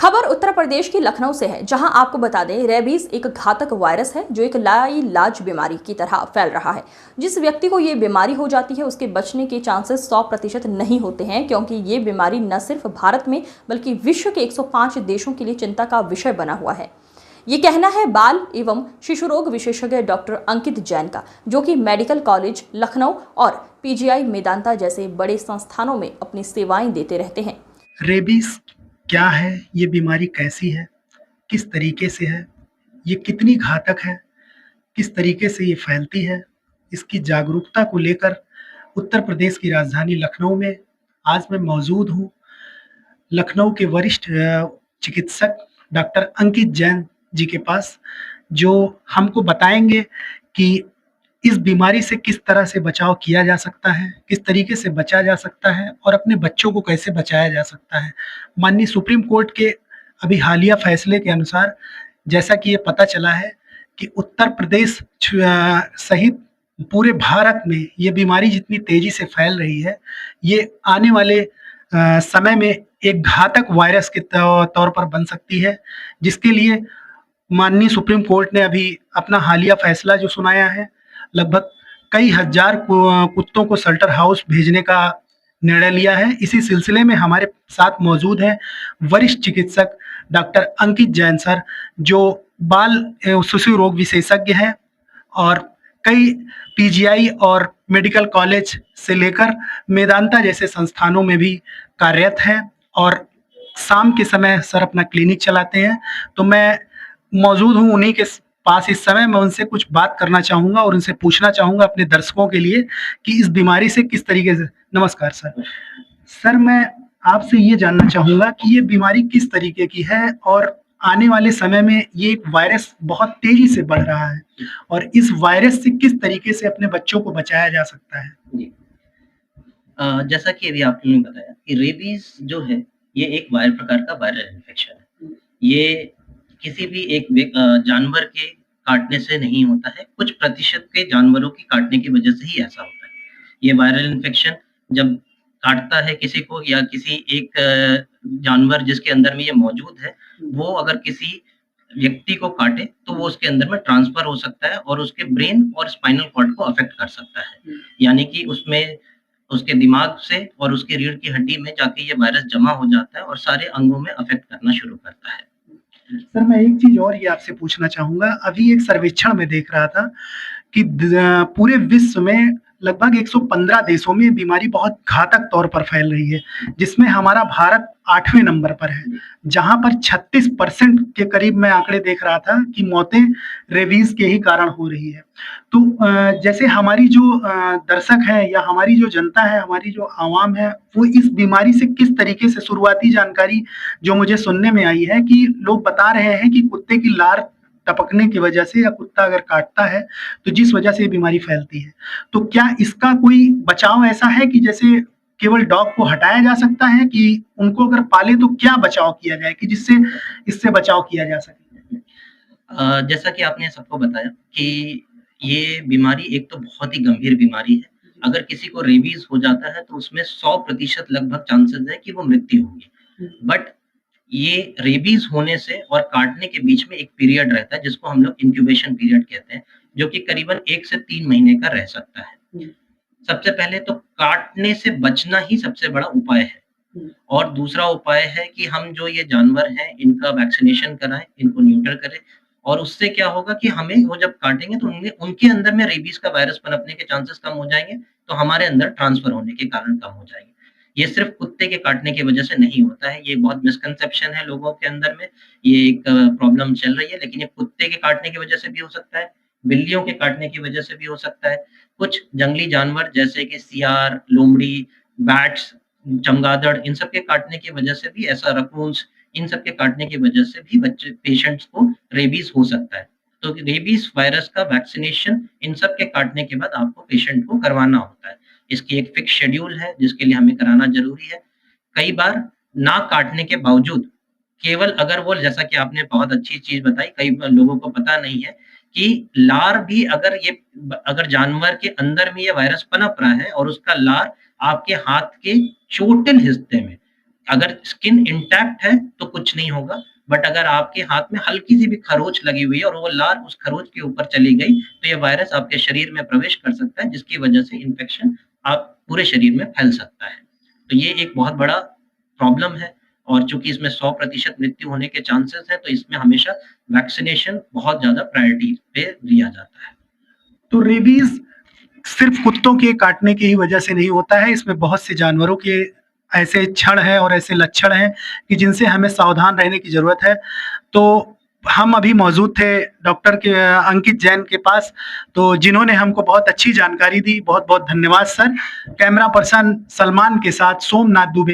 खबर उत्तर प्रदेश की लखनऊ से है, जहां आपको बता दें रेबीज एक घातक वायरस है जो एक लाइलाज बीमारी की तरह फैल रहा है। जिस व्यक्ति को ये बीमारी हो जाती है उसके बचने के चांसेस 100% नहीं होते हैं, क्योंकि ये बीमारी न सिर्फ भारत में बल्कि विश्व के 105 देशों के लिए चिंता का विषय बना हुआ है। ये कहना है बाल एवं शिशु रोग विशेषज्ञ डॉक्टर अंकित जैन का, जो कि मेडिकल कॉलेज लखनऊ और पीजीआई मेदांता जैसे बड़े संस्थानों में अपनी सेवाएं देते रहते हैं। रेबीज क्या है? ये बीमारी कैसी है? किस तरीके से है? ये कितनी घातक है? किस तरीके से ये फैलती है? इसकी जागरूकता को लेकर उत्तर प्रदेश की राजधानी लखनऊ में आज मैं मौजूद हूँ। लखनऊ के वरिष्ठ चिकित्सक डॉक्टर अंकित जैन जी के पास, जो हमको बताएंगे कि इस बीमारी से किस तरह से बचाव किया जा सकता है, किस तरीके से बचा जा सकता है और अपने बच्चों को कैसे बचाया जा सकता है। माननीय सुप्रीम कोर्ट के अभी हालिया फैसले के अनुसार जैसा कि ये पता चला है कि उत्तर प्रदेश सहित पूरे भारत में ये बीमारी जितनी तेजी से फैल रही है, ये आने वाले समय में एक घातक वायरस के तौर पर बन सकती है, जिसके लिए माननीय सुप्रीम कोर्ट ने अभी अपना हालिया फैसला जो सुनाया है, लगभग कई हजार कुत्तों को शेल्टर हाउस भेजने का निर्णय लिया है। इसी सिलसिले में हमारे साथ मौजूद हैं वरिष्ठ चिकित्सक डॉक्टर अंकित जैन सर, जो बाल एवं शिशु रोग विशेषज्ञ हैं और कई पीजीआई और मेडिकल कॉलेज से लेकर मेदांता जैसे संस्थानों में भी कार्यरत हैं और शाम के समय सर अपना क्लिनिक चलाते हैं। तो मैं मौजूद हूँ उन्हीं के पास इस समय। मैं उनसे कुछ बात करना चाहूँगा और उनसे पूछना चाहूँगा अपने दर्शकों के लिए कि इस बीमारी से किस तरीके से। नमस्कार सर। सर, मैं आपसे ये जानना चाहूँगा कि ये बीमारी किस तरीके की है और आने वाले समय में ये एक वायरस बहुत तेजी से बढ़ रहा है और इस वायरस से किस तरीके से अपने बच्चों को बचाया जा सकता है? जी। जैसा कि अभी आपने बताया कि रेबीज जो है ये एक प्रकार का वायरल इन्फेक्शन है। ये किसी भी एक जानवर के काटने से नहीं होता है, कुछ प्रतिशत के जानवरों के काटने की वजह से ही ऐसा होता है। ये वायरल इन्फेक्शन जब काटता है किसी को या किसी एक जानवर जिसके अंदर में ये मौजूद है, वो अगर किसी व्यक्ति को काटे तो वो उसके अंदर में ट्रांसफर हो सकता है और उसके ब्रेन और स्पाइनल कॉर्ड को अफेक्ट कर सकता है। यानी कि उसमें उसके दिमाग से और उसकी रीढ़ की हड्डी में जाके ये वायरस जमा हो जाता है और सारे अंगों में अफेक्ट करना शुरू करता है। सर, मैं एक चीज और ये आपसे पूछना चाहूंगा। अभी एक सर्वेक्षण में देख रहा था कि पूरे विश्व में लगभग 115 देशों में बीमारी बहुत घातक तौर पर फैल रही है, जिसमें हमारा भारत 8वें नंबर पर है, जहां पर 36% के करीब मैं आंकड़े देख रहा था कि मौतें रेबीज के ही कारण हो रही है। तो जैसे हमारी जो दर्शक है या हमारी जो जनता है, हमारी जो आवाम है, वो इस बीमारी से किस तरीके से, शुरुआती जानकारी जो मुझे सुनने में आई है कि लोग बता रहे हैं कि कुत्ते की लार टपकने की वजह से या कुत्ता अगर काटता है तो जिस वजह से ये बीमारी फैलती है। तो क्या इसका कोई बचाव ऐसा है कि जैसे केवल डॉग को हटाया जा सकता है, कि उनको अगर पाले तो क्या बचाव किया जाए कि जिससे इससे बचाव किया जा सके? जैसा कि आपने सबको बताया कि ये बीमारी एक तो बहुत ही गंभीर बीमारी है। अगर किसी को रेबीज हो जाता है तो उसमें 100% लगभग चांसेस है कि वो मृत्यु होगी। बट ये रेबीज होने से और काटने के बीच में एक पीरियड रहता है जिसको हम लोग इंक्यूबेशन पीरियड कहते हैं, जो कि करीबन 1 से 3 महीने का रह सकता है। सबसे पहले तो काटने से बचना ही सबसे बड़ा उपाय है और दूसरा उपाय है कि हम जो ये जानवर हैं इनका वैक्सीनेशन कराएं, इनको न्यूटर करें और उससे क्या होगा कि हमें वो जब काटेंगे तो उनके अंदर में रेबीज का वायरस पनपने के चांसेस कम हो जाएंगे, तो हमारे अंदर ट्रांसफर होने के कारण कम हो जाएंगे। ये सिर्फ कुत्ते के काटने की वजह से नहीं होता है, ये बहुत मिसकंसेप्शन है लोगों के अंदर में, ये एक प्रॉब्लम चल रही है, लेकिन ये कुत्ते के काटने की वजह से भी हो सकता है, बिल्लियों के काटने की वजह से भी हो सकता है। कुछ जंगली जानवर जैसे कि सियार, लोमड़ी, बैट्स, चमगादड़, इन सब के काटने की वजह से भी ऐसा, रकून्स, इन सब के काटने की वजह से भी बच्चे पेशेंट्स को रेबीज हो सकता है। तो रेबीज वायरस का वैक्सीनेशन इन सब के काटने के बाद आपको पेशेंट को करवाना होता है। इसकी एक फिक्स शेड्यूल है जिसके लिए हमें कराना ज़रूरी है। कई बार ना काटने के बावजूद केवल अगर वो, जैसा कि आपने बहुत अच्छी चीज़ बताई, कई बार लोगों को पता नहीं है कि लार भी अगर जानवर के अंदर में ये वायरस पनप रहा है और उसका लार आपके हाथ के चोटिल हिस्से में अगर स्किन इंटैक्ट है तो कुछ नहीं होगा, बट अगर आपके हाथ में हल्की सी भी खरोंच लगी हुई है और वो लार उस खरोंच के ऊपर चली गई, तो ये वायरस आपके शरीर में प्रवेश कर सकता है, जिसकी वजह से इन्फेक्शन आप पूरे शरीर में फैल सकता है। तो ये एक बहुत बड़ा प्रॉब्लम है और चूँकि इसमें 100% मृत्यु होने के चांसेस हैं, तो इसमें हमेशा वैक्सीनेशन बहुत ज़्यादा प्रायोरिटी पे दिया जाता है। तो रेबीज सिर्फ कुत्तों के काटने की ही वजह से नहीं होता है, इसमें बहुत से जानवरों के ऐसे क्षण हैं और ऐसे लक्षण हैं कि जिनसे हमें सावधान रहने की ज़रूरत है। तो हम अभी मौजूद थे डॉक्टर के अंकित जैन के पास, तो जिन्होंने हमको बहुत अच्छी जानकारी दी। बहुत बहुत धन्यवाद सर। कैमरा पर्सन सलमान के साथ सोमनाथ दुबे।